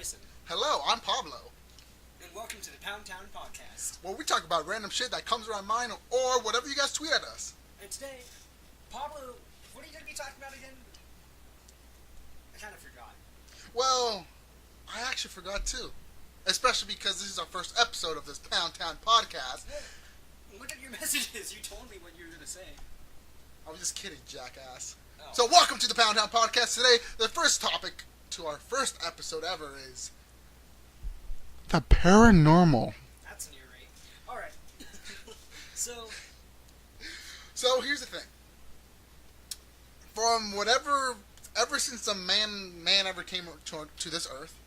Bryson. Hello, I'm Pablo. And welcome to the Poundtown Podcast. Where we talk about random shit that comes around mind or whatever you guys tweet at us. And today, Pablo, what are you going to be talking about again? I kind of forgot. Well, I actually forgot too. Especially because this is our first episode of this Poundtown Podcast. Well, look at your messages. You told me what you were going to say. I was just kidding, jackass. Oh. So welcome to the Poundtown Podcast. Today, the first topic to our first episode ever is the paranormal. That's an ear rape. Alright. So here's the thing. From ever since the man ever came to this earth.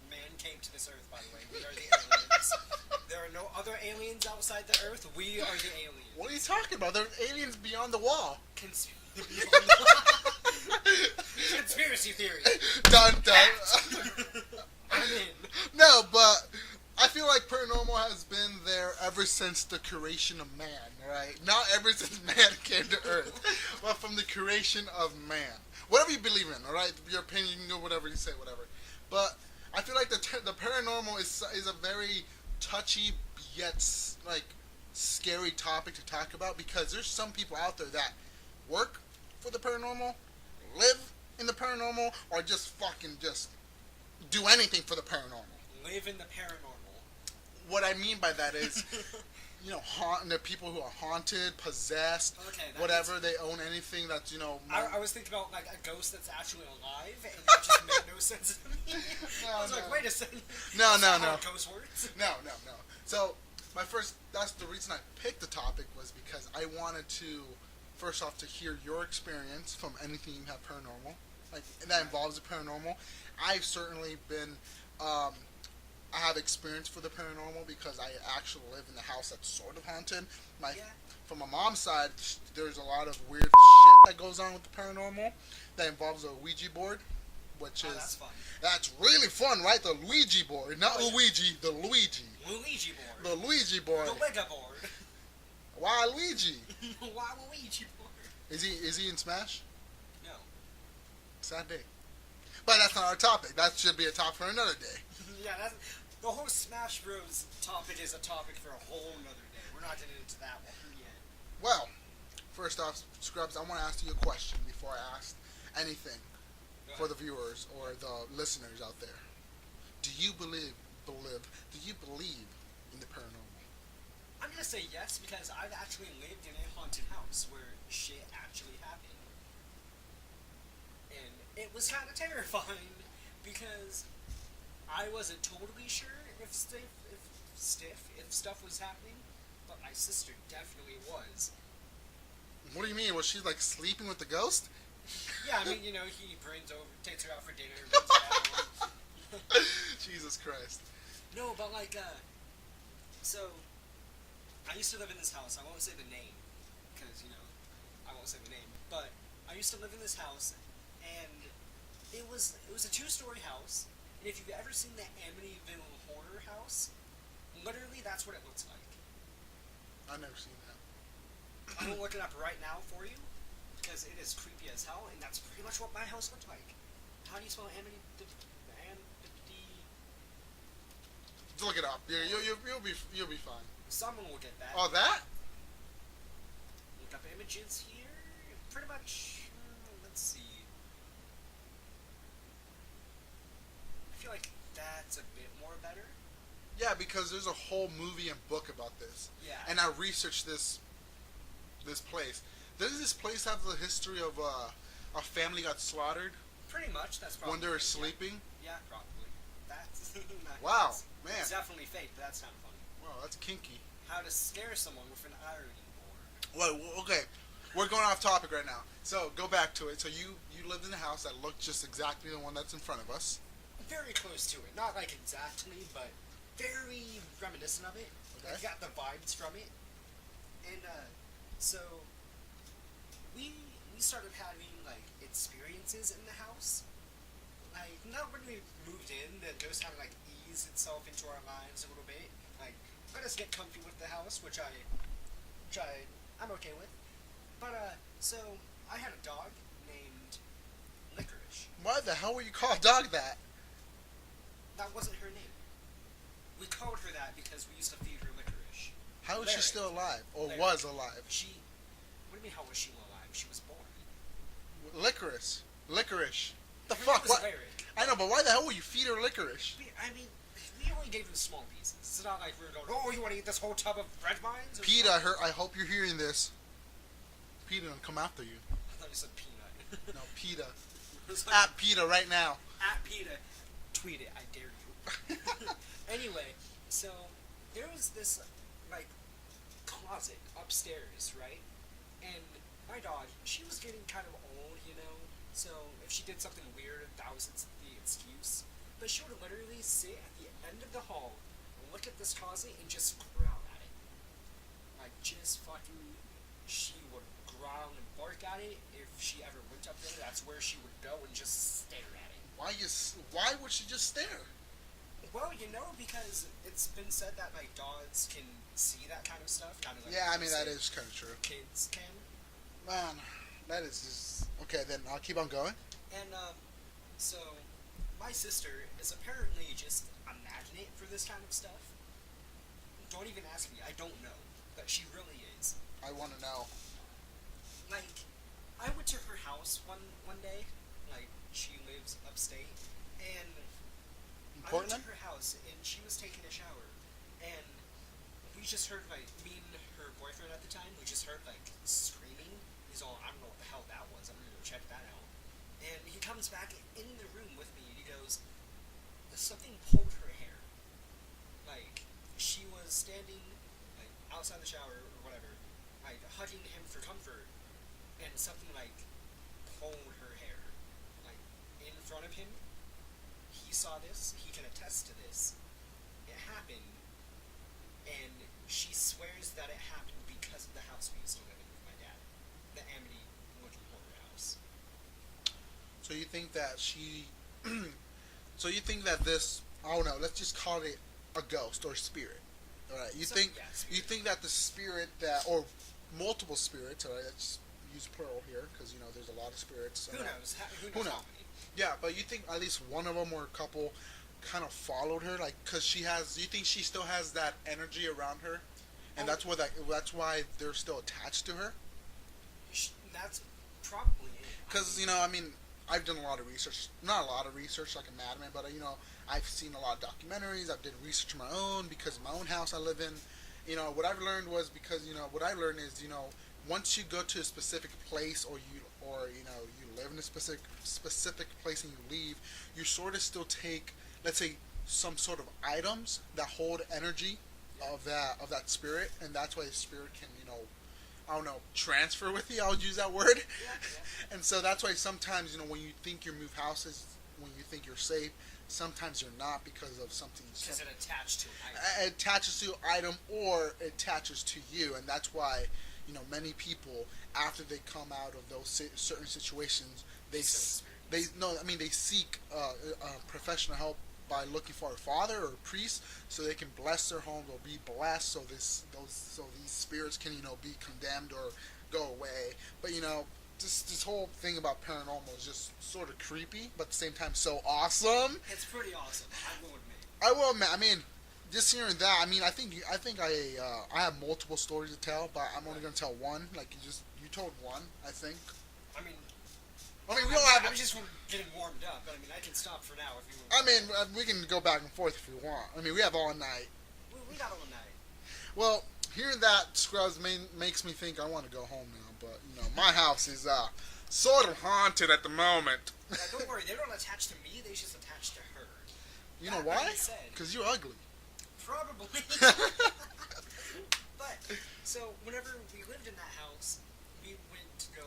Man came to this earth, by the way. We are the aliens. There are no other aliens outside the earth. We are the aliens. What are you talking about? There's aliens beyond the wall. Conspiracy theory. Dun dun. I'm in. No, but I feel like paranormal has been there ever since the creation of man, right? Not ever since man came to Earth, but from the creation of man. Whatever you believe in, all right? Your opinion, you can do whatever you say, whatever. But I feel like the paranormal is a very touchy yet scary topic to talk about because there's some people out there that work for the paranormal, live in the paranormal, or just do anything for the paranormal. Live in the paranormal. What I mean by that is, the people who are haunted, possessed, whatever, they own anything that's, I was thinking about, like, a ghost that's actually alive, and that just made no sense to me. I was like, wait a second. No. How a ghost works? No. So, that's the reason I picked the topic was because I wanted to, first off, to hear your experience from anything you have paranormal, that involves the paranormal. I've certainly been, I have experience for the paranormal because I actually live in a house that's sort of haunted. From my mom's side, there's a lot of weird shit that goes on with the paranormal that involves a Ouija board, which is... That's fun. That's really fun, right? The Ouija board. Not Luigi, the Luigi. Luigi board. The Luigi board. The Wega board. Why Luigi? Why Luigi board? Is he in Smash? No. Sad day. But that's not our topic. That should be a topic for another day. Yeah, the whole Smash Bros. Topic is a topic for a whole nother day. We're not getting into that one yet. Well, first off, Scrubs, I want to ask you a question before I ask anything for the viewers or the listeners out there. Do you believe in the paranormal? I'm going to say yes because I've actually lived in a haunted house where shit actually happened. And it was kind of terrifying because I wasn't totally sure if stuff was happening, but my sister definitely was. What do you mean? Was she sleeping with the ghost? Yeah, I mean, he takes her out for dinner, brings her out. Jesus Christ. No, but so, I used to live in this house. I won't say the name, because, I won't say the name. But I used to live in this house, and it was a 2-story house. And if you've ever seen the Amityville Horror House, literally that's what it looks like. I've never seen that. I'm gonna look it up right now for you, because it is creepy as hell, and that's pretty much what my house looked like. How do you spell Amity? Just look it up. You'll be fine. Someone will get that. Oh, that? Look up images here. Pretty much. Let's see. I feel like that's a bit more better. Yeah, because there's a whole movie and book about this. Yeah. And I researched this place. Does this place have the history of a family got slaughtered? Pretty much. That's probably when they were sleeping. Yeah, probably. That's wow, man. It's definitely fake, but that's kind of funny. Wow, that's kinky. How to scare someone with an ironing board. Well, okay. We're going off topic right now. So, go back to it. So, you lived in a house that looked just exactly the one that's in front of us. Very close to it. Not exactly, but very reminiscent of it. Okay. I got the vibes from it. And, so, we started having, experiences in the house. Not when we moved in, the ghost had to, ease itself into our minds a little bit. Let us get comfy with the house, which I'm okay with. But, so, I had a dog. Licorice. Why the hell would you call a dog that? That wasn't her name. We called her that because we used to feed her licorice. How is she still alive? Or Lyric. was alive? She... What do you mean, how was she alive? She was born. Licorice. Licorice. The Her fuck? name was What? Lyric. I know, but why the hell would you feed her licorice? I mean, we only gave her small pieces. It's not like we were going, oh, you want to eat this whole tub of red vines? Pete, I hope you're hearing this. Peter, I'll come after you. I thought you said peanut. No, PETA. Like, At PETA right now. at PETA. Tweet it, I dare you. Anyway, so there was this, like, closet upstairs, right? And my dog, she was getting kind of old, you know? So if she did something weird, that was the excuse. But she would literally sit at the end of the hall, look at this closet, and just growl at it. Like, just fucking... She would growl and bark at it. If she ever went up there, that's where she would go and just stare at it. Why would she just stare? Well, you know, because it's been said that, like, dogs can see that kind of stuff. Kind of like Yeah, I mean, that is kind of true. kids can. Man, that is just... Okay, then I'll keep on going. And, so, my sister is apparently just a magnet for this kind of stuff. Don't even ask me, I don't know. But she really is. I want to know. Like, I went to her house one day. Like, she lives upstate. And I went to her house, and she was taking a shower. And we just heard, like, me and her boyfriend at the time, we just heard, like, screaming. He's all, I don't know what the hell that was. I'm gonna go check that out. And he comes back in the room with me, and he goes, something pulled her hair. Like, she was standing, like, outside the shower or whatever, like, hugging him for comfort, and something, like, pulled her hair, like, in front of him. He saw this, he can attest to this. It happened, and she swears that it happened because of the house we used to live in with my dad. The Amity-looking horror house. So you think that she... So you think that this... I don't know, let's just call it a ghost or spirit. Alright, you think that the spirit that... Or multiple spirits, alright, let's use plural here, because, you know, there's a lot of spirits. Who knows? Who knows how many? Yeah, but you think at least one of them or a couple kind of followed her, like, because she has... You think she still has that energy around her, and that's why they're still attached to her? That's probably it. Because, you know, I mean, I've done a lot of research. Not a lot of research like a madman, but, you know, I've seen a lot of documentaries. I've done research of my own because of my own house I live in. You know, what I've learned was because, you know, what I learned is, you know, once you go to a specific place or you live in a specific place and you leave, you sort of still take, let's say, some sort of items that hold energy of that spirit, and that's why the spirit can, you know, I don't know, transfer with you. I'll use that word. Yeah. And so that's why sometimes, you know, when you think you move houses, when you think you're safe, sometimes you're not because of something. Because it attached to an item. It attaches to an item or it attaches to you, and that's why, you know, many people, after they come out of those certain situations, they seek professional help by looking for a father or a priest so they can bless their homes or be blessed so these spirits can, you know, be condemned or go away. But, you know, this whole thing about paranormal is just sort of creepy, but at the same time so awesome. It's pretty awesome, I will admit. I mean, just hearing that, I mean, I think I have multiple stories to tell, but I'm only gonna tell one. Like you told one, I think. I mean, we don't have. I'm just getting warmed up, but I mean, I can stop for now if you want. I mean, we can go back and forth if you want. I mean, we have all night. We got all night. Well, hearing that, Scrubs, makes me think I want to go home now. But, you know, my house is sort of haunted at the moment. Yeah, don't worry, they don't attach to me, they just attach to her. You know why? Because you're ugly. Probably. But, so, whenever we lived in that house, we went to go,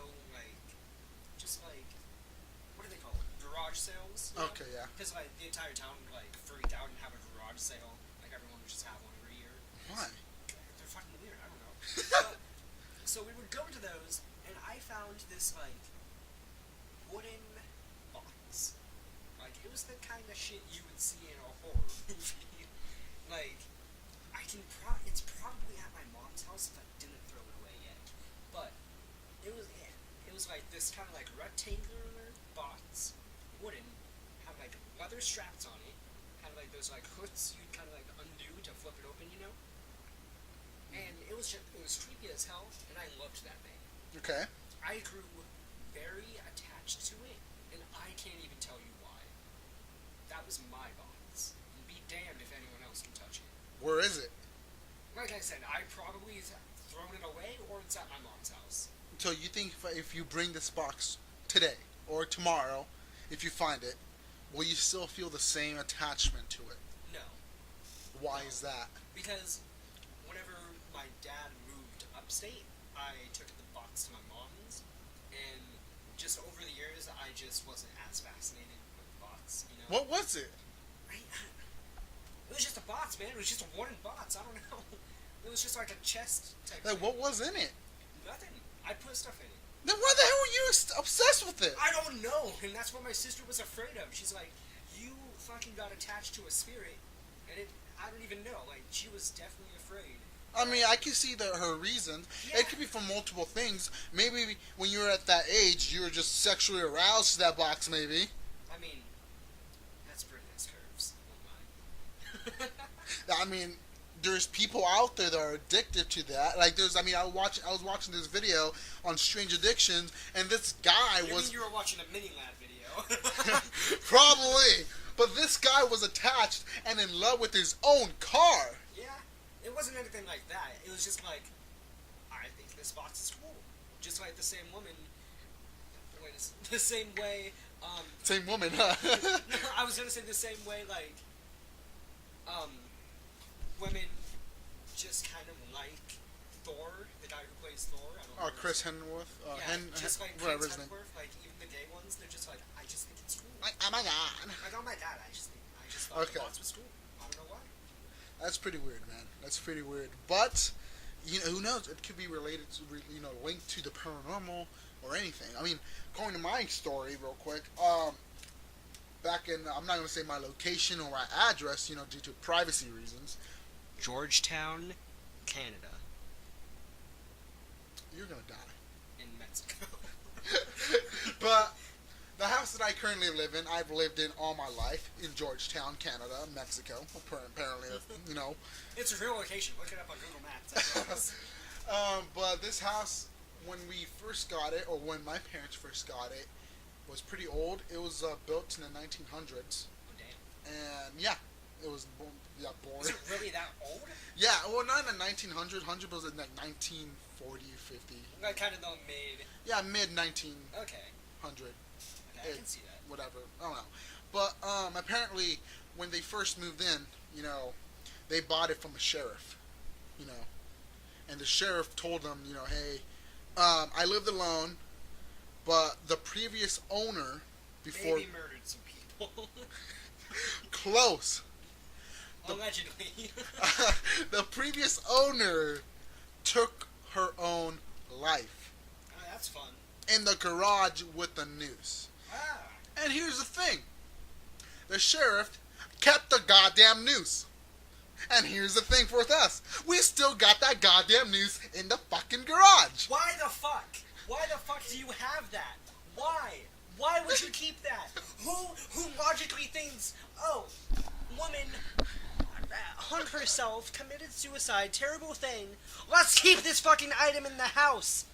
what do they call it? Garage sales? Okay, yeah. Because, the entire town, freaked out and have a garage sale. Like, everyone would just have one every year. Why? They're fucking weird, I don't know. So we would go to those, and I found this, wooden box. It was the kind of shit you would see in a horror movie. It's probably at my mom's house if I didn't throw it away yet. But, it was this kind of, rectangular box, wooden, had, leather straps on it, had, like those like hoods you'd kind of like undo to flip it open, you know. And it was creepy as hell, and I loved that thing. Okay. I grew very attached to it, and I can't even tell you why. That was my box. And be damned if anyone else can touch it. Where is it? Like I said, I probably thrown it away, or it's at my mom's house. So you think if you bring this box today or tomorrow, if you find it, will you still feel the same attachment to it? No. Why is that? Because whenever my dad moved upstate, I took the box to my mom's, and just over the years, I just wasn't as fascinated with the box, you know? What was it? It was just a box, man. It was just a wooden box. I don't know. It was just like a chest type Like, thing. what was in it? Nothing. I put stuff in it. Then why the hell were you obsessed with it? I don't know, and that's what my sister was afraid of. She's like, you fucking got attached to a spirit, and I don't even know. Like, she was definitely afraid. I mean, I can see her reasons. Yeah. It could be for multiple things. Maybe when you were at that age, you were just sexually aroused to that box, maybe. I mean, that's pretty nice curves. Oh my. I mean, there's people out there that are addicted to that. Like, I was watching this video on strange addictions, and this guy You was... mean you were watching a Mini-Lad video? Probably. But this guy was attached and in love with his own car. Yeah. It wasn't anything like that. It was just like, I think this box is cool. Just like the same woman... The same way... Same woman, huh? No, I was gonna say the same way, like... Women just kind of like Thor, the guy who plays Thor. I don't know. Chris Hemsworth. Just like whatever Chris his name. Hemsworth, like even the gay ones, they're just like, I just think it's cool. Like, oh my god. Like, oh my god, I just thought Okay. the box was cool. I don't know why. That's pretty weird, man. That's pretty weird. But, you know, who knows? It could be related to, linked to the paranormal or anything. I mean, going to my story real quick. Back in, I'm not going to say my location or my address, due to privacy reasons. Georgetown, Canada. You're going to die. In Mexico. But the house that I currently live in, I've lived in all my life in Georgetown, Canada, Mexico. Apparently, It's a real location. Look it up on Google Maps. But this house, when we first got it, or when my parents first got it, was pretty old. It was built in the 1900s. Oh, damn. And yeah, it was born. Is it really that old? Yeah, well, not in the 1900s. 100 was in like 1940, 50. Like kind of the mid. Yeah, mid 1900. Okay. Okay, I can see that. Whatever. I don't know. But apparently, when they first moved in, they bought it from a sheriff. And the sheriff told them, hey, I lived alone, but the previous owner before Maybe murdered some people. Close. Allegedly. The previous owner took her own life. Oh, that's fun. In the garage with the noose. Ah. And here's the thing. The sheriff kept the goddamn noose. And here's the thing for us. We still got that goddamn noose in the fucking garage. Why the fuck? Why the fuck do you have that? Why? Why would you keep that? Who logically thinks, oh, woman hung herself, committed suicide, terrible thing. Let's keep this fucking item in the house.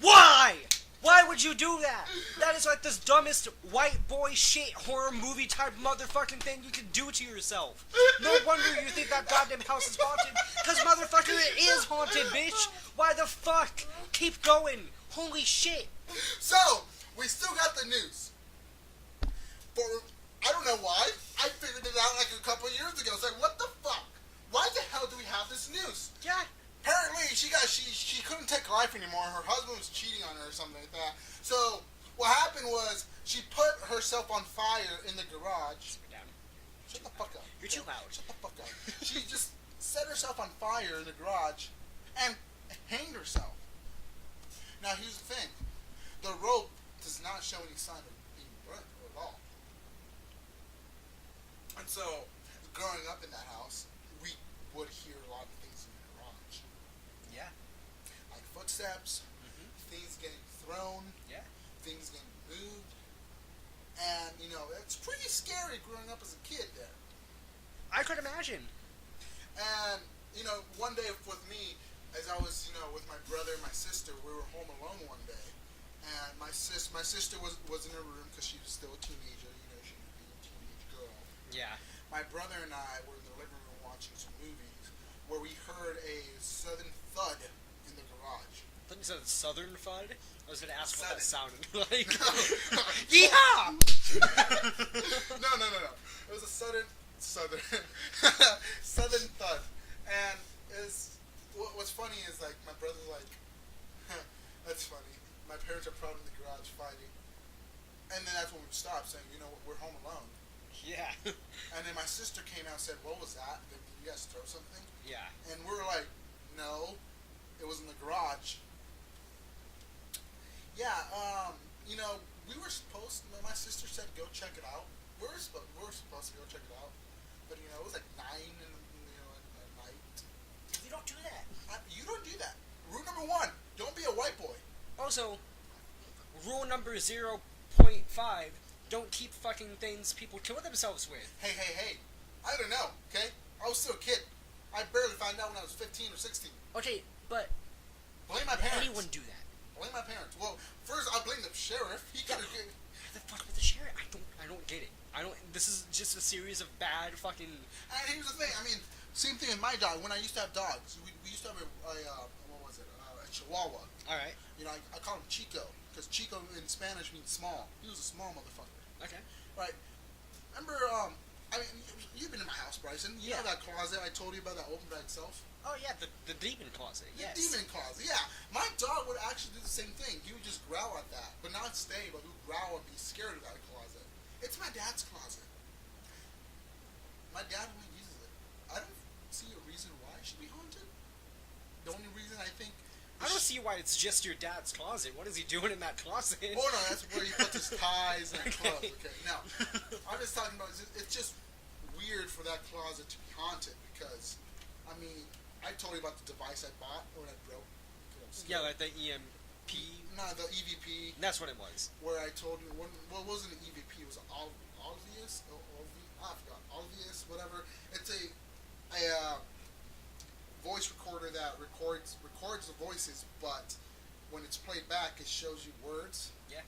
Why? Why would you do that? That is like this dumbest white boy shit horror movie type motherfucking thing you can do to yourself. No wonder you think that goddamn house is haunted. Cause motherfucker, it is haunted, bitch. Why the fuck? Keep going. Holy shit. So, we still got the noose. I don't know why. I figured it out like a couple of years ago. It's like, what the fuck? Why the hell do we have this noose? Yeah. Apparently, she couldn't take life anymore. Her husband was cheating on her or something like that. So, what happened was, she put herself on fire in the garage. Shut the fuck up. You're too loud. Shut the fuck up. She just set herself on fire in the garage and hanged herself. Now, here's the thing. The rope does not show any sign of being burnt at all. And so, growing up in that house, we would hear a lot of things in the garage. Yeah. Like footsteps, things getting thrown, things getting moved. And, it's pretty scary growing up as a kid there. I could imagine. And, one day with me, as I was, with my brother and my sister, we were home alone one day. And my sister was in her room because she was still a teenager, she was being a teenage girl. Yeah. My brother and I were in the living room watching some movies where we heard a sudden thud in the garage. I thought you said southern thud. I was going to ask what that sounded No. like. Yeehaw! No. It was a southern southern thud. And what's funny is, like, my brother's like, that's funny. My parents are probably in the garage fighting. And then that's when we stopped saying, we're home alone. Yeah. And then my sister came out and said, what was that? Did you guys throw something? Yeah. And we were like, no, it was in the garage. Yeah, we were supposed, my sister said go check it out. We were supposed to go check it out. But, it was like 9 at night. You don't do that. You don't do that. Rule number 1, don't be a white boy. Also, rule number 0.5, don't keep fucking things people kill themselves with. Hey. I don't know, okay? I was still a kid. I barely found out when I was 15 or 16. Okay, but Blame my parents. anyone do that? Blame my parents. Well, first I blame the sheriff. He could have. How the fuck with the sheriff? I don't get it. This is just a series of bad fucking. And here's the thing. I mean, same thing in my dog. When I used to have dogs, we used to have a Chihuahua. All right. I call him Chico because Chico in Spanish means small. He was a small motherfucker. Okay. Right. Remember, you've been in my house, Bryson. You know that closet I told you about that opened by itself? Oh yeah, the demon closet. Yes. The demon closet. Yeah. My dog would actually do the same thing. He would just growl at that, but not stay, but he would growl and be scared of that closet. It's my dad's closet. My dad only uses it. I don't see a reason why it should be haunted. The only reason I think. I don't see why it's just your dad's closet. What is he doing in that closet? Oh no, that's where he puts his ties and clothes. Okay, now I'm just talking about. It's just weird for that closet to be haunted because, I told you about the device I bought when I broke. Yeah, like the EMP. No, the EVP. That's what it was. Where I told you, it wasn't an EVP. It was Alvius. I forgot. Alvius, whatever. It's a voice recorder that records the voices, but when it's played back, it shows you words. Yeah.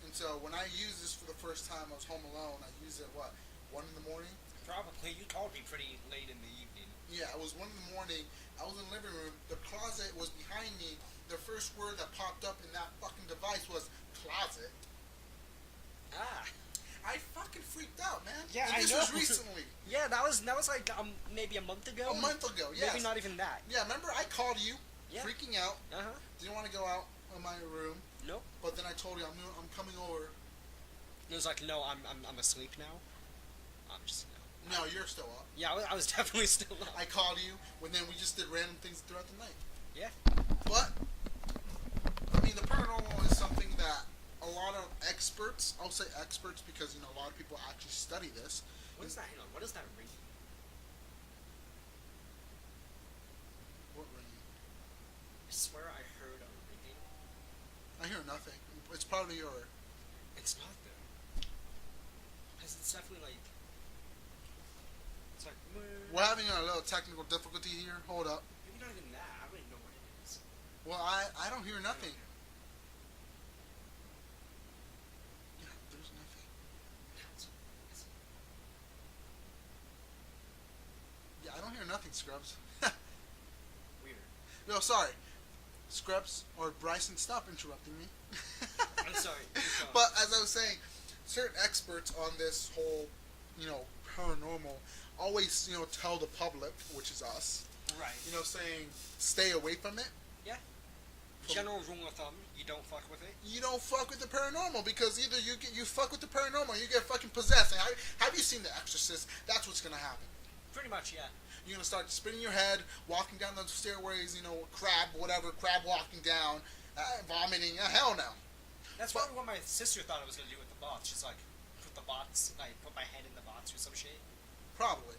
And so when I used this for the first time, I was home alone. I used it at 1 in the morning. Probably. You called me pretty late in the evening. Yeah, it was 1 in the morning. I was in the living room. The closet was behind me. The first word that popped up in that fucking device was closet. Ah. I fucking freaked out, man. Yeah, and this I know. was recently. Yeah, that was like maybe a month ago. A month ago, yeah. Maybe not even that. Yeah, remember I called you, freaking out. Uh-huh. Didn't want to go out in my room. Nope. But then I told you I'm coming over. It was like, no, I'm asleep now. I'm just. No, you're still up. Yeah, I was definitely still up. I called you, and then we just did random things throughout the night. Yeah. But, the paranormal is something that a lot of experts, I'll say experts because, a lot of people actually study this. What is that? Hang on, what is that ringing? What ringing? I swear I heard a ringing. I hear nothing. It's probably your... It's not, though. Because it's definitely like... It's like... We're having a little technical difficulty here. Hold up. Maybe not even that. I don't even know what it is. Well, I don't hear nothing. Yeah, there's nothing. Yeah, I don't hear nothing, Scrubs. Weird. No, sorry. Scrubs or Bryson, stop interrupting me. I'm sorry. But as I was saying, certain experts on this whole, paranormal always, tell the public, which is us, right? Saying stay away from it. Yeah. General rule of thumb: you don't fuck with it. You don't fuck with the paranormal because either you fuck with the paranormal, or you get fucking possessed. And have you seen The Exorcist? That's what's gonna happen. Pretty much, yeah. You're gonna start spinning your head, walking down those stairways, crab walking down, vomiting. Hell no. That's probably what my sister thought I was gonna do with the bots. She's like, put my head in the bots or some shit. Probably,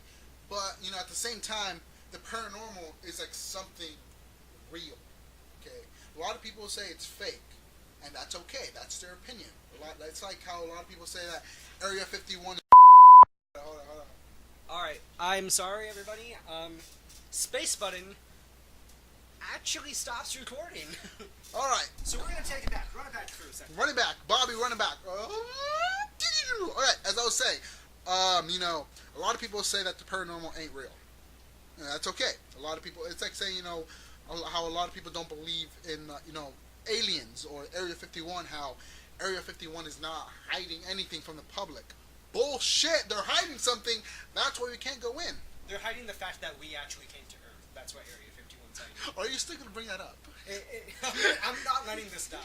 but at the same time, the paranormal is like something real. Okay, a lot of people say it's fake, and that's okay. That's their opinion. That's like how a lot of people say that Area 51. All right, I'm sorry, everybody. Space button actually stops recording. All right. So we're gonna take it back. Run it back for a second. Run it back, Bobby. Run it back. All right. As I was saying, a lot of people say that the paranormal ain't real. And that's okay. A lot of people. It's like saying, how a lot of people don't believe in, aliens or Area 51. How Area 51 is not hiding anything from the public. Bullshit. They're hiding something. That's why we can't go in. They're hiding the fact that we actually came to Earth. That's why Area 51's hiding. Are you still gonna bring that up? I'm not letting this die.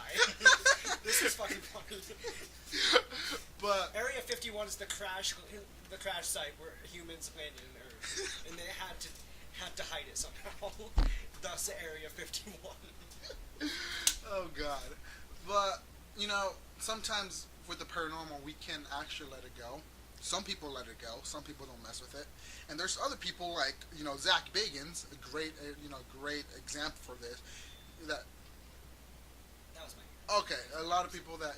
This is fucking funny. But Area 51 is the crash site where humans landed on Earth, and they had to hide it somehow. Thus, Area 51. Oh God. But sometimes with the paranormal, we can actually let it go. Some people let it go. Some people don't mess with it. And there's other people like Zach Bagans, a great example for this. That was my. Okay, a lot of people that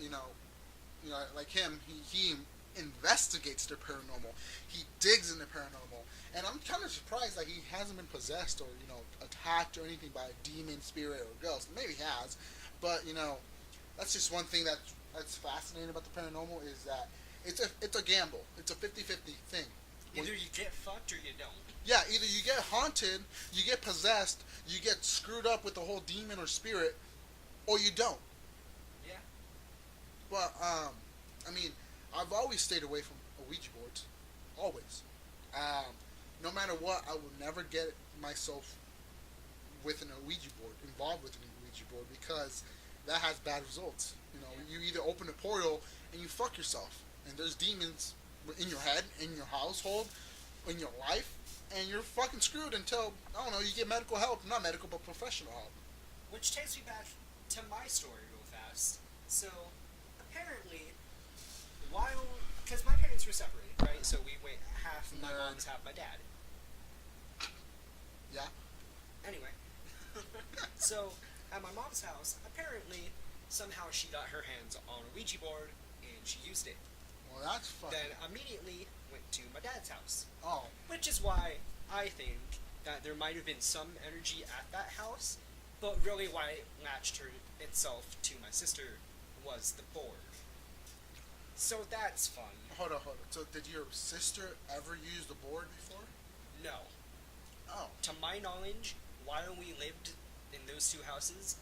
like him, he investigates the paranormal. He digs in the paranormal, and I'm kind of surprised that he hasn't been possessed or attacked or anything by a demon, spirit, or ghost. Maybe he has, but that's just one thing that's fascinating about the paranormal is that it's a gamble. It's a 50-50 thing. Either you get fucked or you don't. Yeah, either you get haunted, you get possessed, you get screwed up with the whole demon or spirit, or you don't. Yeah. But I've always stayed away from Ouija boards. Always. No matter what, I will never get myself with an Ouija board, involved with an Ouija board, because that has bad results. You either open a portal and you fuck yourself, and there's demons in your head, in your household, in your life, and you're fucking screwed until, you get medical help. Not medical, but professional help. Which takes me back to my story real fast. So, apparently, because my parents were separated, right? So we went half my mom's, half my dad. Yeah. Anyway. So, at my mom's house, apparently, somehow she got her hands on a Ouija board, and she used it. Well, that's fucking... Then immediately went to my dad's house. Oh. Which is why I think that there might have been some energy at that house, but really why it latched itself to my sister was the board. So that's fun. Hold on. So did your sister ever use the board before? No. Oh. To my knowledge, while we lived in those two houses,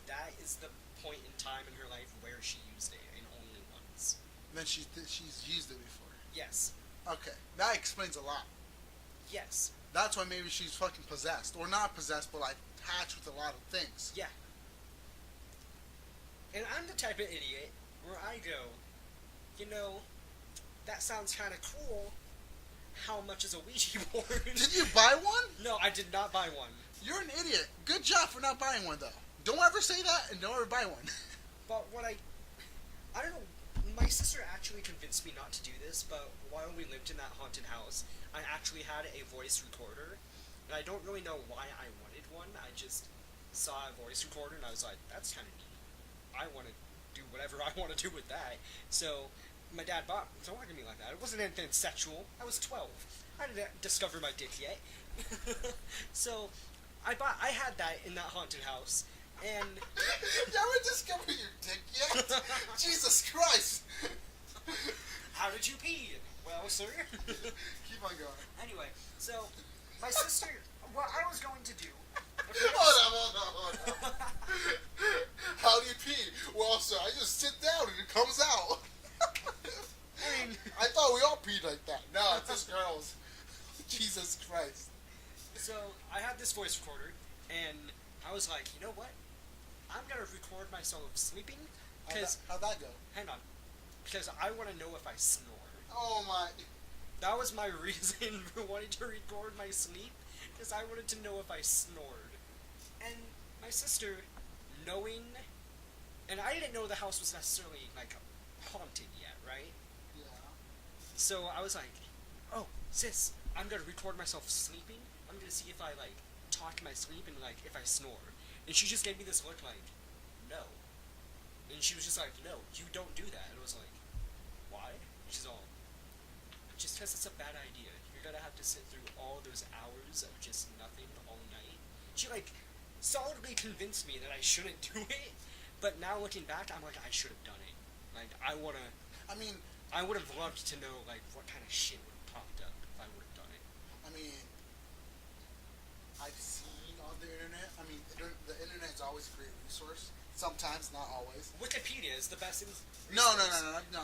that is the point in time in her life where she used it, and only once. And then she's used it before? Yes. Okay. That explains a lot. Yes. That's why maybe she's fucking possessed. Or not possessed, but like attached with a lot of things. Yeah. And I'm the type of idiot where I go, that sounds kind of cool. How much is a Ouija board? Did you buy one? No, I did not buy one. You're an idiot. Good job for not buying one, though. Don't ever say that, and don't ever buy one. But what I don't know, my sister actually convinced me not to do this, but while we lived in that haunted house, I actually had a voice recorder, and I don't really know why I wanted one. I just saw a voice recorder, and I was like, that's kind of neat. I want to do whatever I want to do with that. So my dad bought. Don't look at me like that. It wasn't anything sexual. I was 12. I didn't discover my dick yet. So I had that in that haunted house, and you haven't discovered your dick yet? Jesus Christ! How did you pee? Well, sir. Keep on going. Anyway, so my sister. What I was going to do. Hold on. How do you pee? Well, sir, I just sit down and it comes out. I thought we all peed like that. No, it's just girls. Jesus Christ. So I had this voice recorder, and I was like, you know what? I'm gonna record myself sleeping. How'd that go? Hang on. Because I want to know if I snore. Oh my. That was my reason for wanting to record my sleep, because I wanted to know if I snored. And my sister, knowing, and I didn't know the house was necessarily like haunted yet, right? Yeah. So I was like, oh, sis, I'm gonna record myself sleeping. I'm gonna see if I like talk in my sleep and like if I snore. And she just gave me this look like, no. And she was just like, no, you don't do that. And I was like, why? just because it's a bad idea. You're gonna have to sit through all those hours of just nothing all night. She, like, solidly convinced me that I shouldn't do it, but now looking back, I'm like, I should have done it. Like, I would have loved to know, like, what kind of shit would have popped up if I would have done it. I mean, I've seen on the internet. I mean, the internet is always a great resource. Sometimes, not always. Wikipedia is the best. No.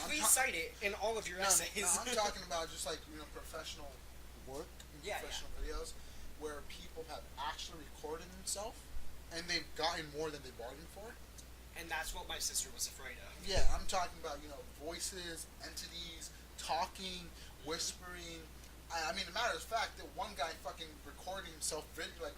Please cite it in all of your essays. No, I'm talking about just like professional work, professional videos, where people have actually recorded themselves, and they've gotten more than they bargained for. And that's what my sister was afraid of. Yeah, I'm talking about voices, entities, talking, whispering. I mean, a matter of fact, that one guy fucking recording himself video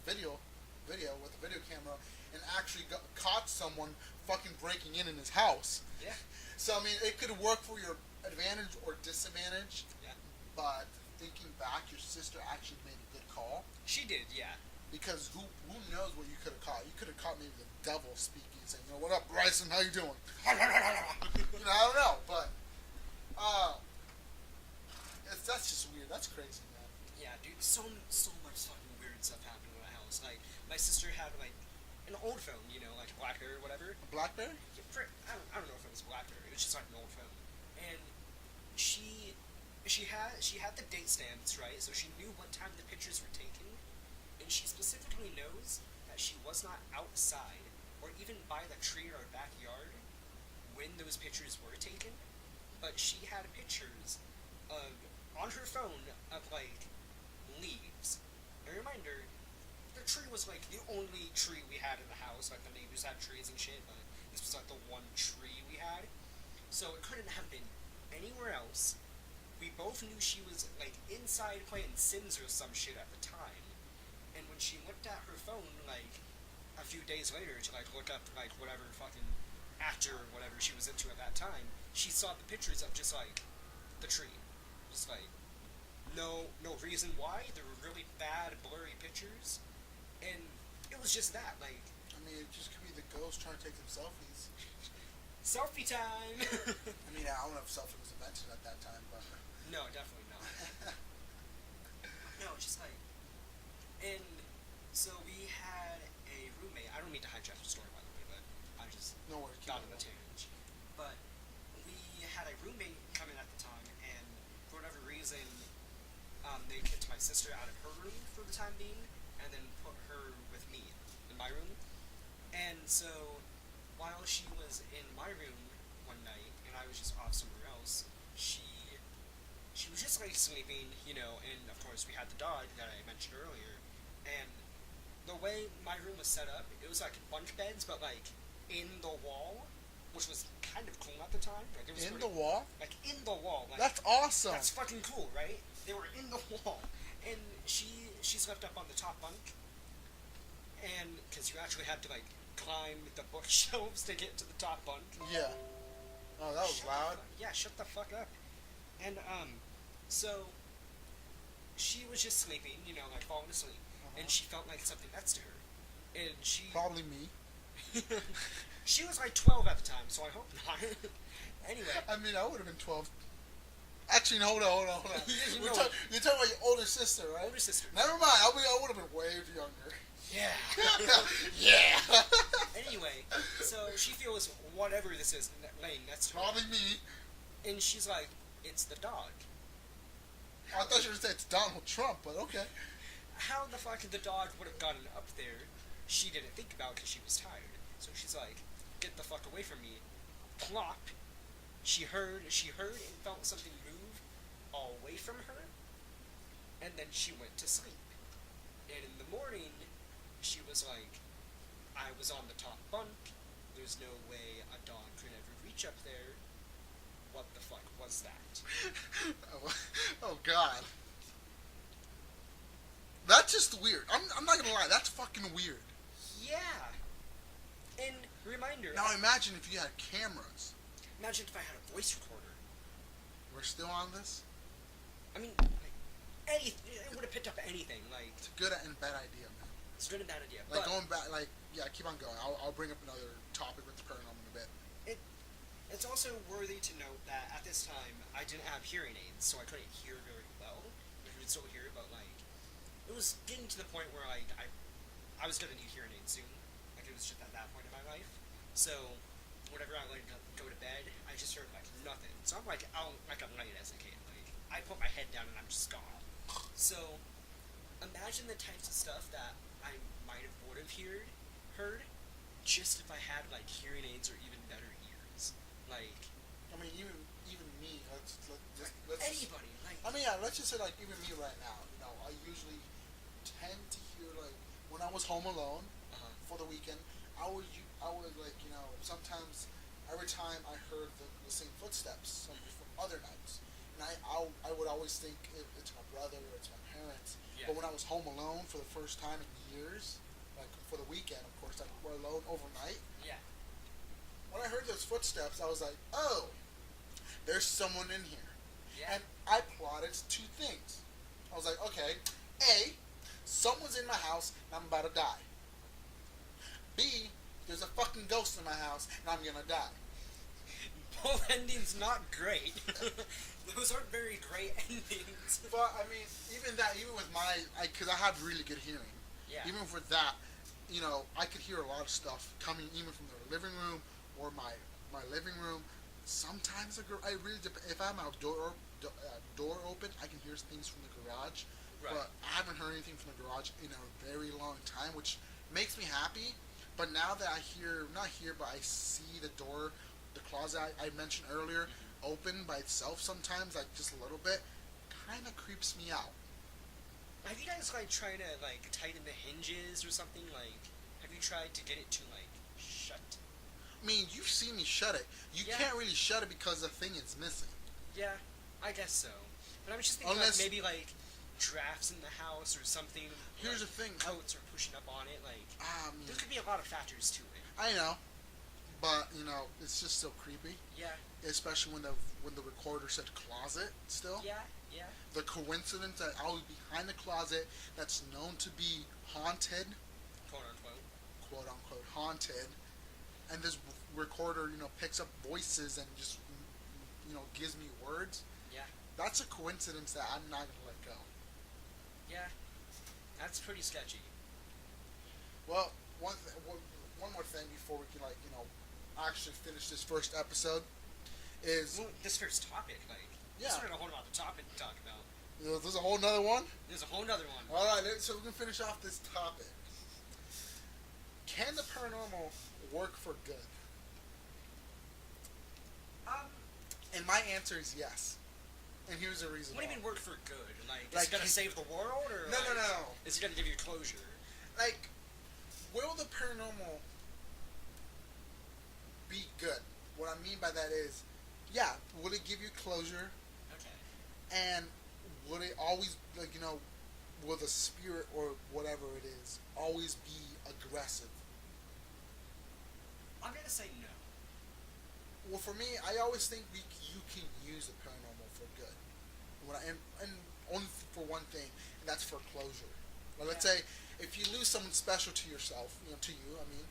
with a video camera, and actually caught someone fucking breaking in his house. Yeah. So I mean, it could work for your advantage or disadvantage. Yeah. But thinking back, your sister actually made a good call. She did, yeah. Because who knows what you could have caught? You could have caught maybe the devil speaking, saying, "What up, Bryson? How you doing?" I don't know, but that's just weird. That's crazy, man. Yeah, dude, so much fucking weird stuff happened in the house. Like, my sister had, like, an old phone, like a BlackBerry or whatever. A BlackBerry? Yeah, I don't know if it was BlackBerry. It was just like an old phone, and she had the date stamps, right? So she knew what time the pictures were taken, and she specifically knows that she was not outside or even by the tree in our backyard when those pictures were taken, but she had pictures of on her phone of like leaves. A reminder, the tree was like the only tree we had in the house. Like the neighbors had trees and shit, but this was like the one tree we had. So it couldn't have been anywhere else. We both knew she was like inside playing Sims or some shit at the time. And when she looked at her phone like a few days later to like look up like whatever fucking actor or whatever she was into at that time, she saw the pictures of just like the tree. Just like no reason why. They were really bad, blurry pictures. And it was just that, like, I mean, it just could be the ghost trying to take some selfies. Selfie time! I mean, I don't know if selfie was invented at that time, but... No, definitely not. No, just like... And so we had a roommate. I don't mean to hijack the story, by the way, but I just no worries, got on a tangent. But we had a roommate come in at the time, and for whatever reason, they kicked my sister out of her room for the time being, and then put her with me in my room. And so, while she was in my room one night, and I was just off somewhere else, she was just like sleeping, and of course we had the dog that I mentioned earlier, and the way my room was set up, it was like bunk beds, but like in the wall, which was kind of cool at the time. Like, it was the wall? Like in the wall. Like, that's awesome. That's fucking cool, right? They were in the wall, and she slept up on the top bunk, and because you actually had to like climb the bookshelves to get to the top bunk. Yeah. Oh, that was loud. Yeah, shut the fuck up. And so she was just sleeping, like falling asleep, and she felt like something next to her, and she probably me. She was like 12 at the time, so I hope not. Anyway. I mean, I would have been 12. Actually, no, hold on. You're talking about your older sister, right? Older sister. Never mind. I would have been way younger. Yeah. Yeah. Anyway, so she feels whatever this is laying next to her. Probably me. And she's like, it's the dog. I thought you were going to say it's Donald Trump, but okay. How the fuck the dog would have gotten up there, she didn't think about because she was tired. So she's like, get the fuck away from me. Plop. She heard and felt something move away from her, and then she went to sleep. And in the morning, she was like, I was on the top bunk. There's no way a dog could ever reach up there. What the fuck was that? Oh God. That's just weird. I'm not gonna lie. That's fucking weird. Yeah. And reminder. Now imagine if you had cameras. Imagine if I had a voice recorder. We're still on this? I mean, like, it would have picked up anything. Like, it's a good and bad idea, man. It's a good and bad idea. Like, going back, like, yeah, keep on going. I'll bring up another topic with the paranormal in a bit. It's also worthy to note that at this time I didn't have hearing aids, so I couldn't hear very well. I could still hear, but like it was getting to the point where I was gonna need hearing aids soon. Like it was just at that point in my life. So whenever I like go to bed, I just heard like nothing. So I'm like out like a night as a kid. Like I put my head down and I'm just gone. So imagine the types of stuff that I might have would have heard just if I had like hearing aids or even better ears. Like I mean, even me. Let's anybody. Like I mean, yeah. Let's just say like even me right now. I usually tend to hear like when I was home alone for the weekend. I would like sometimes every time I heard the same footsteps from other nights, and I would always think it's my brother or it's my parents. Yeah. But when I was home alone for the first time in years, like for the weekend, of course, like we're alone overnight. Yeah. When I heard those footsteps, I was like, oh, there's someone in here. Yeah. And I plotted two things. I was like, okay, A, someone's in my house and I'm about to die. B, there's a fucking ghost in my house and I'm gonna die. Both endings not great. Those aren't very great endings. But I mean, even with because I have really good hearing. Yeah. Even with that, I could hear a lot of stuff coming even from the living room or my living room. Sometimes I really if I have my door open, I can hear things from the garage. Right. But I haven't heard anything from the garage in a very long time, which makes me happy. But now that I but I see the door, the closet I mentioned earlier, open by itself sometimes, like just a little bit, kind of creeps me out. Have you guys like tried to like tighten the hinges or something? Like, have you tried to get it to like shut? I mean, you've seen me shut it. You can't really shut it because the thing is missing. Yeah, I guess so. But I was just thinking maybe like drafts in the house or something. Here's like, the thing. Coats are pushing up on it. Like, there could be a lot of factors to it. I know, but it's just so creepy. Yeah. Especially when the recorder said closet still. Yeah. Yeah. The coincidence that I was behind the closet that's known to be haunted, quote unquote haunted, and this recorder picks up voices and just gives me words. Yeah. That's a coincidence that I'm not gonna let go. Yeah. That's pretty sketchy. Well, one more thing before we can actually finish this first episode is this first topic, there's a whole other topic to talk about. There's a whole nother one? There's a whole nother one. Alright, so we can finish off this topic. Can the paranormal work for good? And my answer is yes. And here's the reason What do why. you mean work for good? Is it gonna save the world, or No. is it gonna give you closure? Will the paranormal be good? What I mean by that is, yeah, will it give you closure? Okay. And would it always, will the spirit or whatever it is always be aggressive? I'm gonna say no. Well, for me, I always think you can use the paranormal for good. And only for one thing, and that's for closure. Let's say if you lose someone special to yourself, to you, I mean,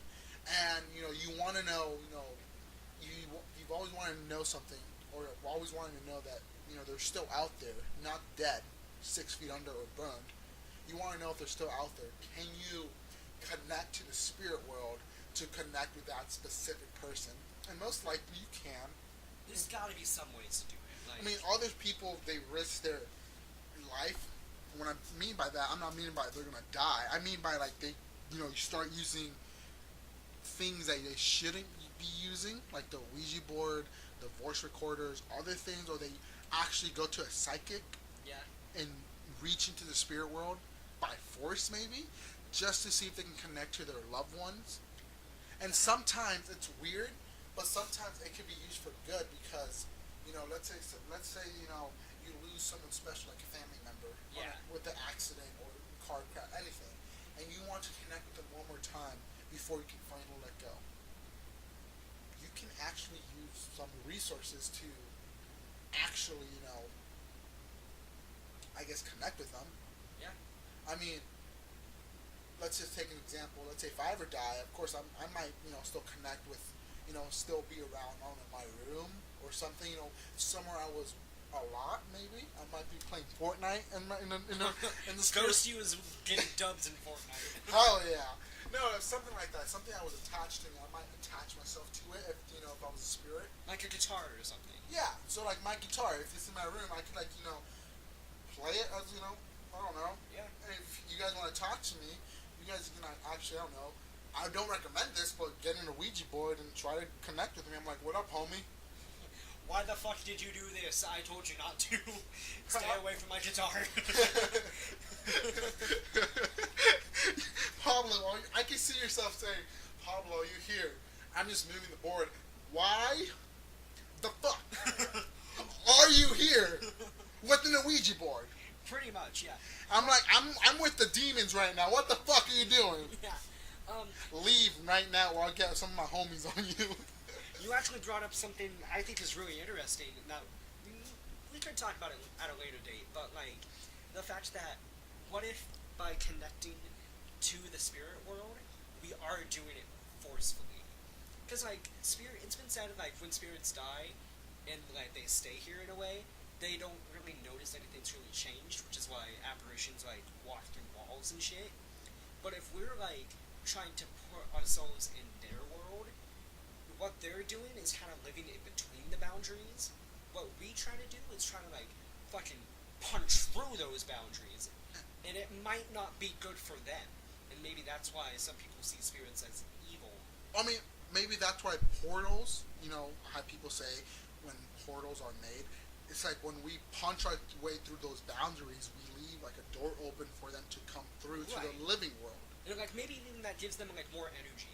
and you want to know, you've always wanted to know something, or always wanted to know that they're still out there, not dead, 6 feet under or burned. You want to know if they're still out there. Can you connect to the spirit world to connect with that specific person? And most likely you can. There's got to be some ways to do it. I mean, other people, they risk their life. What I mean by that, I'm not meaning by they're gonna die. I mean by they, you start using things that they shouldn't be using, like the Ouija board, the voice recorders, other things, or they actually go to a psychic, and reach into the spirit world by force, maybe, just to see if they can connect to their loved ones. And sometimes it's weird, but sometimes it can be used for good because, let's say you lose someone special, like a family member, with the accident or car crash, anything, and you want to connect with them one more time before you can finally let go. You can actually use some resources to actually, I guess, connect with them. Yeah. I mean, let's just take an example. Let's say if I ever die, of course I might, still connect with still be around on in my room or something. Somewhere I was a lot, maybe. I might be playing Fortnite in the Ghost you is getting dubs in Fortnite. Hell yeah. No, something like that. Something I was attached to. I might attach myself to it if I was a spirit. Like a guitar or something. Yeah. So like my guitar, if it's in my room, I could play it as I don't know. Yeah. If you guys want to talk to me, you guys can actually, I don't know. I don't recommend this, but get in a Ouija board and try to connect with me. I'm like, what up, homie? Why the fuck did you do this? I told you not to. Stay away from my guitar. Pablo, I can see yourself saying, Pablo, you here. I'm just moving the board. Why the fuck are you here with an Ouija board? Pretty much, yeah. I'm like, I'm with the demons right now. What the fuck are you doing? Yeah. Leave right now or I'll get some of my homies on you. You actually brought up something I think is really interesting. Now, we could talk about it at a later date, but the fact that what if by connecting to the spirit world, we are doing it forcefully? Because it's been said when spirits die and they stay here in a way, they don't really notice anything's really changed, which is why apparitions walk through walls and shit. But if we're trying to put ourselves in their world, what they're doing is kind of living in between the boundaries. What we try to do is try to fucking punch through those boundaries, and it might not be good for them. And maybe that's why some people see spirits as evil. I mean, maybe that's why portals, how people say when portals are made, it's like when we punch our way through those boundaries, we leave a door open for them to come through to the living world. And maybe even that gives them more energy,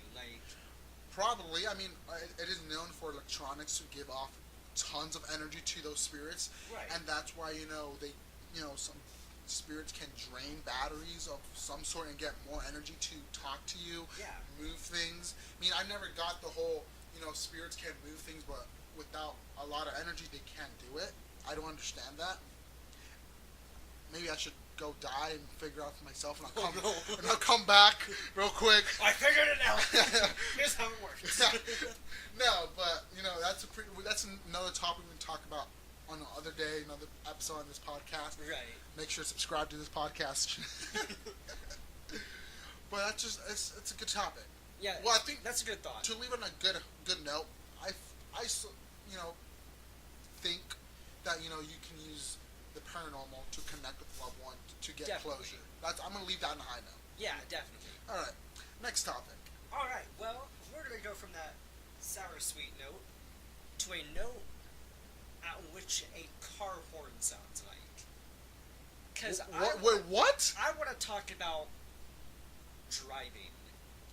Probably. I mean, it is known for electronics to give off tons of energy to those spirits, right? And that's why they, some spirits can drain batteries of some sort and get more energy to talk to you, move things. I mean, I never got the whole, spirits can move things, but without a lot of energy, they can't do it. I don't understand that. Maybe I should go die and figure out for myself, and I'll come back real quick. I figured it out. Here's how it works. No, but that's another topic we can talk about on another day, another episode on this podcast. Right. Make sure to subscribe to this podcast. But that's just it's a good topic. Yeah. Well, I think that's a good thought. To leave on a good note, I think that you can use the paranormal to connect with loved ones to get closure. I'm gonna leave that on a high note. Yeah, definitely. All right, next topic. All right, well, we're gonna go from that sour sweet note to a note at which a car horn sounds like. Because what? I want to talk about driving.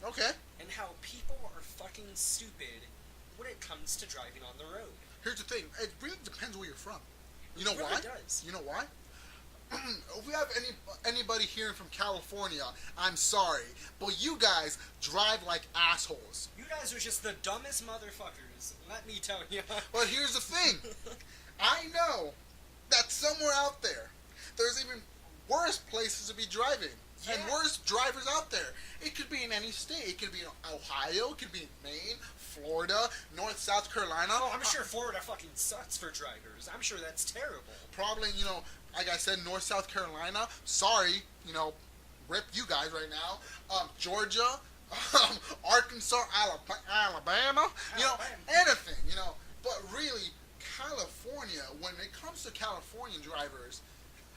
Okay. And how people are fucking stupid when it comes to driving on the road. Here's the thing. It really depends where you're from. You know it really why? Does. You know why? If we have anybody here from California, I'm sorry, but you guys drive like assholes. You guys are just the dumbest motherfuckers, let me tell you. But here's the thing. I know that somewhere out there's even worse places to be driving. Yeah. And worse drivers out there. It could be in any state. It could be in Ohio. It could be in Maine, Florida, North, South Carolina. Oh, I'm sure Florida fucking sucks for drivers. I'm sure that's terrible. Probably, like I said, North, South Carolina. Sorry, rip you guys right now. Georgia, Arkansas, Alabama. Anything, But really, California, when it comes to Californian drivers,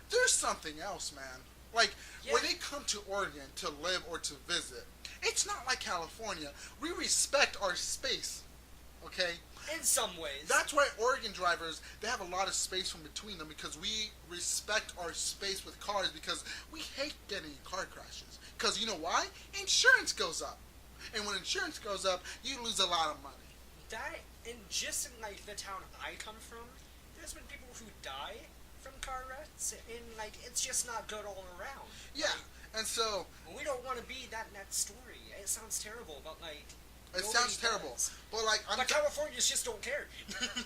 there's something else, man. When they come to Oregon to live or to visit, it's not like California. We respect our space, okay? In some ways. That's why Oregon drivers, they have a lot of space from between them because we respect our space with cars because we hate getting in car crashes. Because you know why? Insurance goes up. And when insurance goes up, you lose a lot of money. Just in the town I come from, there's been people who die from car wrecks, and it's just not good all around. Yeah, and so we don't want to be that story. It sounds terrible, but it sounds terrible. Does. But Californians just don't care.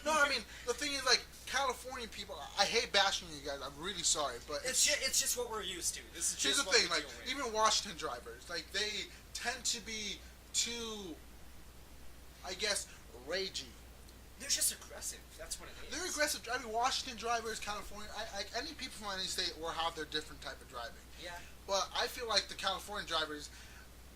No, I mean the thing is California people. I hate bashing you guys. I'm really sorry, but it's just what we're used to. This is just here's the what thing. we Even Washington drivers, they tend to be too, I guess, ragey. They're just aggressive. That's what it is. They're aggressive driving. Washington drivers, California, any people from any state will have their different type of driving. Yeah. But I feel like the California drivers,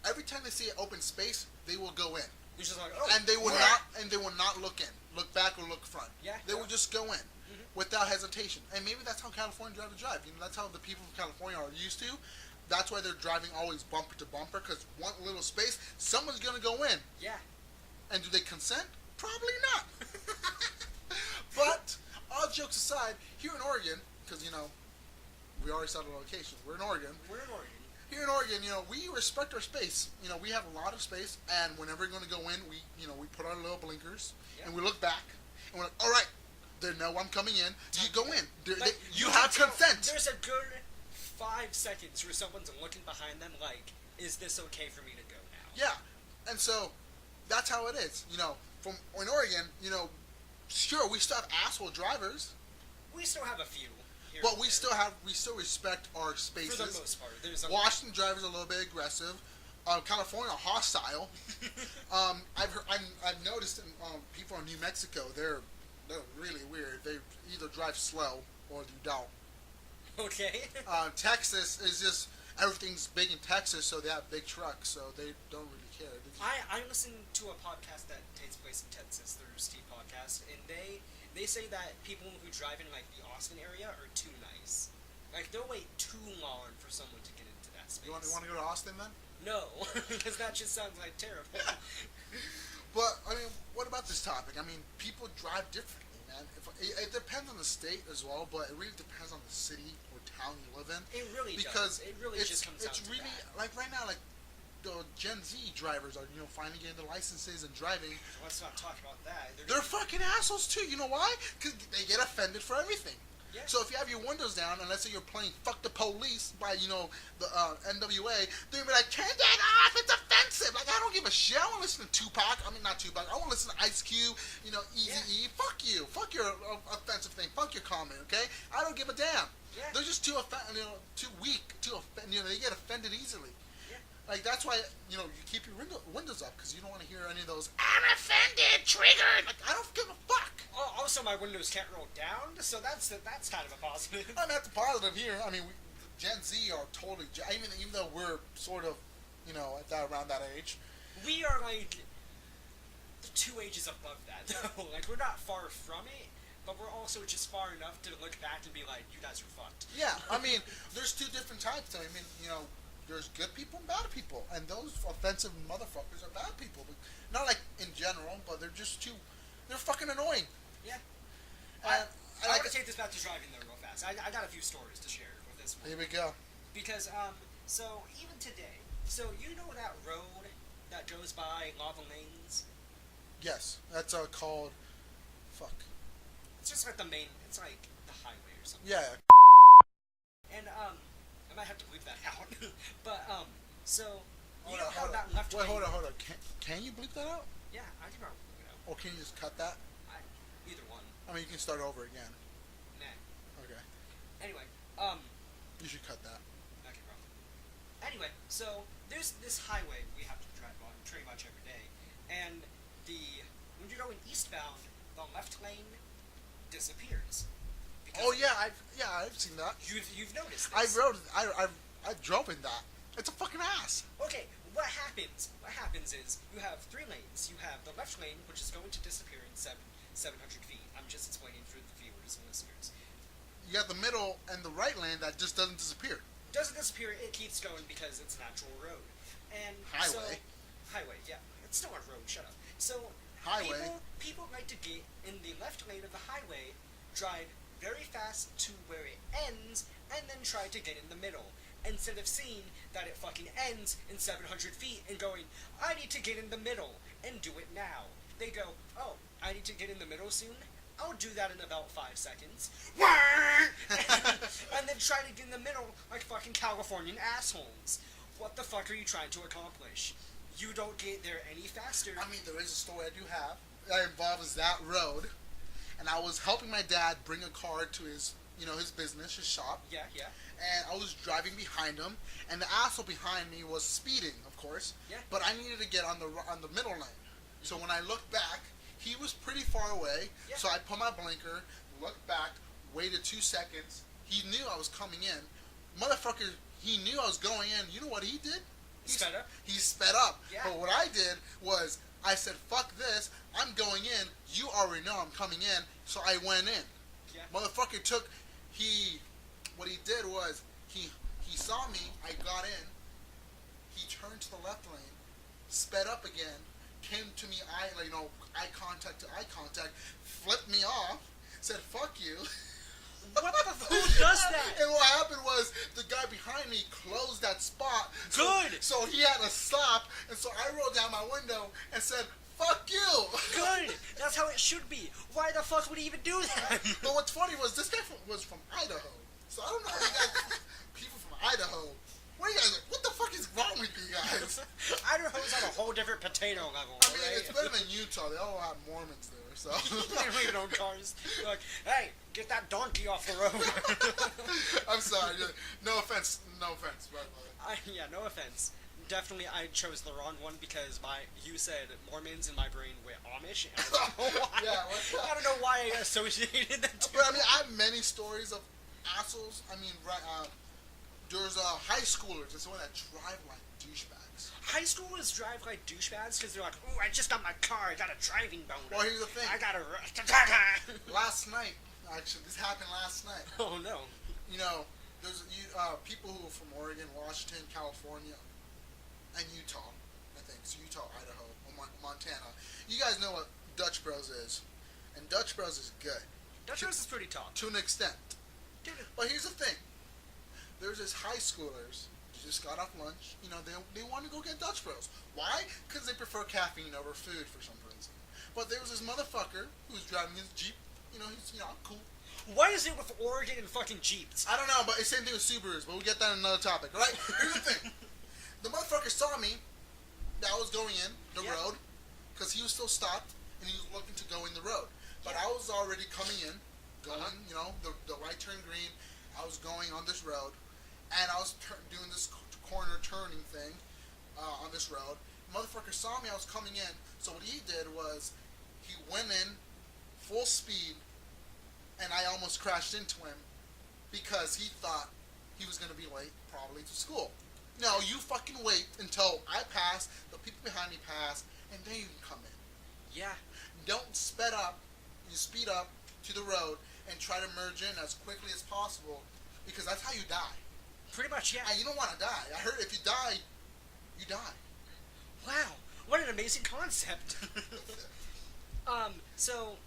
every time they see an open space, they will go in. You're just like, oh. And they will not look in, look back or look front. Yeah. They will just go in without hesitation. And maybe that's how California drivers drive. You know, that's how the people of California are used to. That's why they're driving always bumper to bumper, because one little space, someone's gonna go in. Yeah. And do they consent? Probably not. But all jokes aside, here in Oregon, because you know, we already saw the location. We're in Oregon. Here in Oregon, you know, we respect our space. You know, we have a lot of space, and whenever we're going to go in, we put our little blinkers, and we look back, and we're like, all right, they know I'm coming in. You go in. You have consent. There's a good 5 seconds where someone's looking behind them like, is this okay for me to go now? Yeah, and so that's how it is. You know, in Oregon, you know, sure, we still have asshole drivers. We still have a few. But we still respect our spaces. For the most part. Washington drivers are a little bit aggressive. California hostile. I've noticed people in New Mexico, they're really weird. They either drive slow or you don't. Okay. Texas is just, everything's big in Texas, so they have big trucks, so they don't really care. I listen to a podcast that takes place in Texas, the Rooster Teeth podcast, and they say that people who drive in like the Austin area are too nice. Like they'll wait too long for someone to get into that space. You want to go to Austin then? No, because that just sounds like terrible. But I mean, what about this topic? I mean, people drive differently, man. It depends on the state as well, but it really depends on the city or town you live in. It really because does. It really just comes down to that. It's really like right now, like the Gen Z drivers are, you know, finally getting the licenses and driving. Let's not talk about that. They're fucking assholes too. You know why? Because they get offended for everything. Yeah. So if you have your windows down, and let's say you're playing "Fuck the Police" by, you know, the NWA, they're gonna be like, "Turn that off! It's offensive!" Like, I don't give a shit. I want to listen to Tupac. I mean, not Tupac. I want to listen to Ice Cube. You know, Eazy-E. Fuck you. Fuck your offensive thing. Fuck your comment. Okay? I don't give a damn. Yeah. They're just too weak. You know, they get offended easily. Like, that's why, you know, you keep your windows up, because you don't want to hear any of those, "I'm offended, triggered." Like, I don't give a fuck. Also, my windows can't roll down, so that's kind of a positive. I mean, that's a positive here. I mean, Gen Z are totally, even though we're sort of, you know, around that age. We are, like, 2 ages above that, though. Like, we're not far from it, but we're also just far enough to look back and be like, you guys are fucked. Yeah, I mean, there's 2 different types. I mean, you know, there's good people and bad people, and those offensive motherfuckers are bad people. But not like in general, but they're just they're fucking annoying. Yeah. I want to take this back to driving though real fast. I got a few stories to share with this one. Here we go. Because, so even today, so you know that road that goes by Lava Lanes? Yes, that's called, fuck. It's just like it's like the highway or something. Yeah. And, I might have to bleep that out. But, so, you Hold know on, how that left lane... Hold on. Can you bleep that out? Yeah, I can probably bleep it out. Or can you just cut that? Either one. I mean, you can start over again. Nah. Okay. Anyway, you should cut that. okay, probably. Anyway, so, there's this highway we have to drive on pretty much every day. And when you're going eastbound, the left lane disappears. Oh yeah, I've seen that. You've noticed this. I drove in that. It's a fucking ass. Okay, what happens? What happens is you have 3 lanes. You have the left lane, which is going to disappear in 700 feet. I'm just explaining for the viewers and listeners. You got the middle and the right lane that just doesn't disappear. Doesn't disappear. It keeps going because it's a natural road. And highway. Highway, yeah. It's still a road. Shut up. So highway. People like to get in the left lane of the highway, drive very fast to where it ends, and then try to get in the middle. Instead of seeing that it fucking ends in 700 feet and going, I need to get in the middle and do it now. They go, oh, I need to get in the middle soon? I'll do that in about 5 seconds. And then try to get in the middle like fucking Californian assholes. What the fuck are you trying to accomplish? You don't get there any faster. I mean, there is a story I do have that involves that road. And I was helping my dad bring a car to his business, his shop. Yeah. And I was driving behind him, and the asshole behind me was speeding, of course. Yeah. But I needed to get on the middle lane. So when I looked back, He was pretty far away, Yeah. so I put my blinker, looked back, waited 2 seconds. He knew I was coming in. Motherfucker, he knew I was going in. You know what he did? Sped up? He sped up. Yeah. But what I did was, I said, fuck this. I'm going in. You already know I'm coming in. So I went in. Yeah. Motherfucker what he did was, he saw me. I got in. He turned to the left lane, sped up again, came to me, eye contact to eye contact, flipped me off, said, fuck you. Who does that? And what happened was, the guy behind me closed that spot. Good. So he had to stop, and so I rolled down my window and said, fuck you. Good. That's how it should be. Why the fuck would he even do that? But what's funny was, this guy was from Idaho. So I don't know how you guys, people from Idaho, what the fuck is wrong with you guys? Idaho's on a whole different potato level. I mean, right? it's better than Utah. They all have Mormons there, so. They don't even own cars. They're like, hey, get that donkey off the road. I'm sorry. No offense. No offense. Right. Yeah, no offense. Definitely, I chose the wrong one because you said Mormons in my brain were Amish. And I don't know why. Yeah, I don't know why I associated that. But I mean, I have many stories of assholes. I mean, there's high schoolers that's the one that drive like douchebags. High schoolers drive like douchebags because they're like, ooh, I just got my car, I got a driving boner. Well, here's the thing. I got a... Last night, actually, this happened last night. Oh, no. You know, there's people who are from Oregon, Washington, California, and Utah, I think. So Utah, Idaho, Montana. You guys know what Dutch Bros is. And Dutch Bros is good. Dutch Bros is pretty top. To an extent. Dude. But here's the thing. There's this high schoolers who just got off lunch. You know, they want to go get Dutch Bros. Why? Because they prefer caffeine over food for some reason. But there was this motherfucker who was driving his Jeep. You know, I'm cool. Why is it with Oregon and fucking Jeeps? I don't know, but it's the same thing with Subarus. But we'll get that in another topic, right? Here's the thing. The motherfucker saw me that I was going in the road because he was still stopped and he was looking to go in the road. But I was already coming in, going, you know, the light turned green. I was going on this road. And I was doing this corner turning thing on this road. Motherfucker saw me, I was coming in. So what he did was, he went in full speed, and I almost crashed into him because he thought he was going to be late, probably, to school. No, you fucking wait until I pass, the people behind me pass, and then you can come in. Yeah. Don't speed up to the road and try to merge in as quickly as possible, because that's how you die. Pretty much, yeah. And you don't want to die. I heard if you die, you die. Wow, what an amazing concept. So,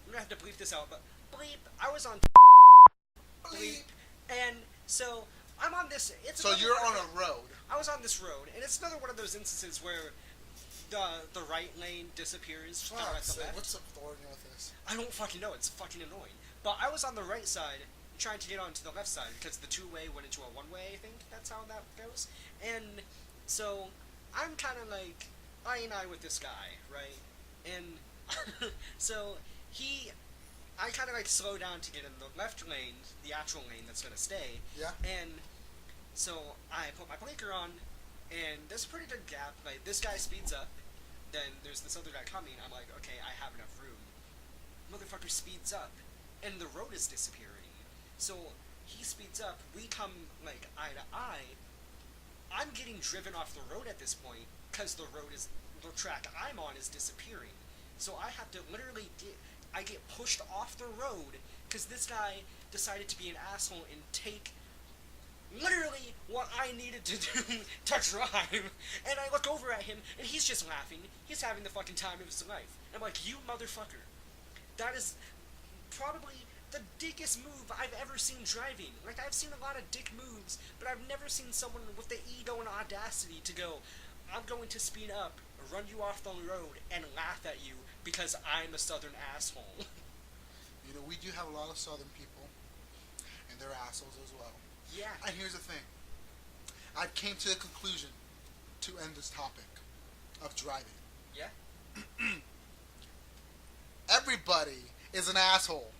I'm gonna have to bleep this out, but bleep, I was on bleep, and so, I'm on this, So you're on a road. I was on this road, and it's another one of those instances where the right lane disappears at the left. What's up with Oregon with this? I don't fucking know, it's fucking annoying. But I was on the right side, trying to get onto the left side, because the two-way went into a one-way, I think that's how that goes. And so, I'm kind of like, I with this guy, right? And so, I kind of like slow down to get in the left lane, the actual lane that's going to stay. Yeah. And so, I put my blinker on, and there's a pretty good gap. Like, this guy speeds up, then there's this other guy coming, I'm like, okay, I have enough room. Motherfucker speeds up, and the road is disappearing. So, he speeds up, we come, like, eye to eye. I'm getting driven off the road at this point, because the track I'm on is disappearing. So I have to literally get pushed off the road, because this guy decided to be an asshole and take literally what I needed to do to drive. And I look over at him, and he's just laughing. He's having the fucking time of his life. And I'm like, you motherfucker. That is probably the dickest move I've ever seen driving. Like, I've seen a lot of dick moves, but I've never seen someone with the ego and audacity to go, I'm going to speed up, run you off the road, and laugh at you because I'm a southern asshole. You know, we do have a lot of southern people, and they're assholes as well. Yeah. And here's the thing. I came to the conclusion to end this topic of driving. Yeah? Everybody is an asshole.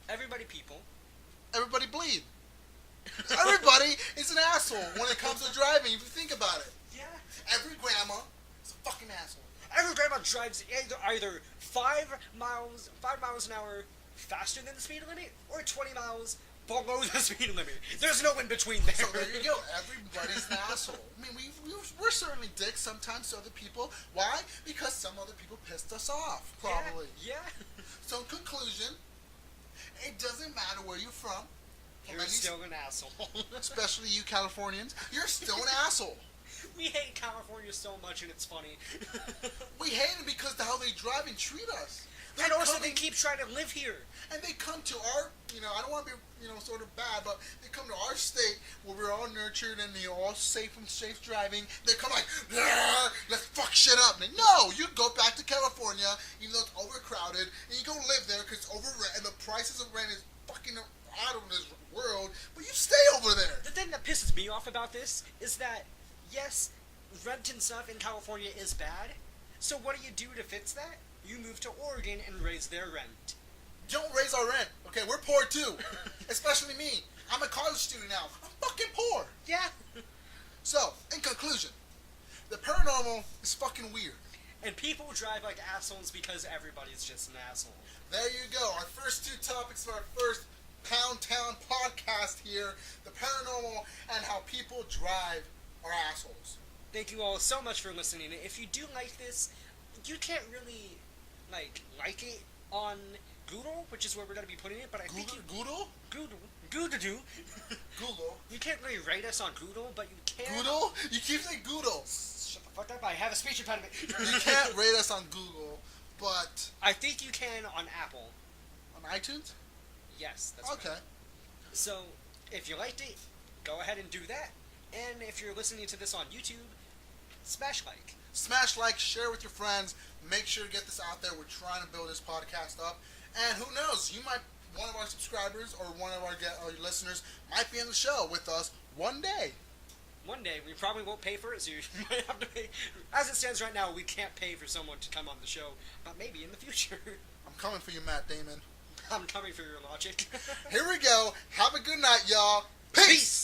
Everybody people. Everybody bleed. Everybody is an asshole when it comes to driving, if you think about it. Yeah. Every grandma is a fucking asshole. Every grandma drives either 5 miles an hour faster than the speed limit, or 20 miles below the speed limit. There's no in between there. So there you go. Everybody's an asshole. I mean, we're certainly dicks sometimes to other people. Why? Because some other people pissed us off, probably. Yeah. So in conclusion, it doesn't matter where you're from. You're still an asshole. Especially you Californians. You're still an asshole. We hate California so much, and it's funny. We hate it because of how they drive and treat us. And also, they keep trying to live here. And they come to our, I don't want to be, sort of bad, but they come to our state where we're all nurtured and all safe driving. They come like, let's fuck shit up. And no, you go back to California, even though it's overcrowded, and you go live there because it's overrent, and the prices of rent is fucking out of this world, but you stay over there. The thing that pisses me off about this is that, yes, rent and stuff in California is bad. So what do you do to fix that? You move to Oregon and raise their rent. Don't raise our rent. Okay, we're poor too. Especially me. I'm a college student now. I'm fucking poor. Yeah. So, in conclusion, the paranormal is fucking weird. And people drive like assholes because everybody's just an asshole. There you go. Our first two topics for our first Pound Town podcast here. The paranormal and how people drive are assholes. Thank you all so much for listening. If you do like this, you can't really like it on Google, which is where we're going to be putting it, but I think you... Google? Google. Google. You can't really rate us on Google, but you can... Google? You keep saying Google. Shut the fuck up, I have a speech impediment. You can't rate us on Google, but... I think you can on Apple. On iTunes? Yes, that's okay. Right. So, if you liked it, go ahead and do that. And if you're listening to this on YouTube, smash like. Smash like, share with your friends. Make sure to get this out there. We're trying to build this podcast up. And who knows, one of our subscribers or one of our listeners might be on the show with us one day. One day. We probably won't pay for it, so you might have to pay. As it stands right now, we can't pay for someone to come on the show, but maybe in the future. I'm coming for you, Matt Damon. I'm coming for your logic. Here we go. Have a good night, y'all. Peace!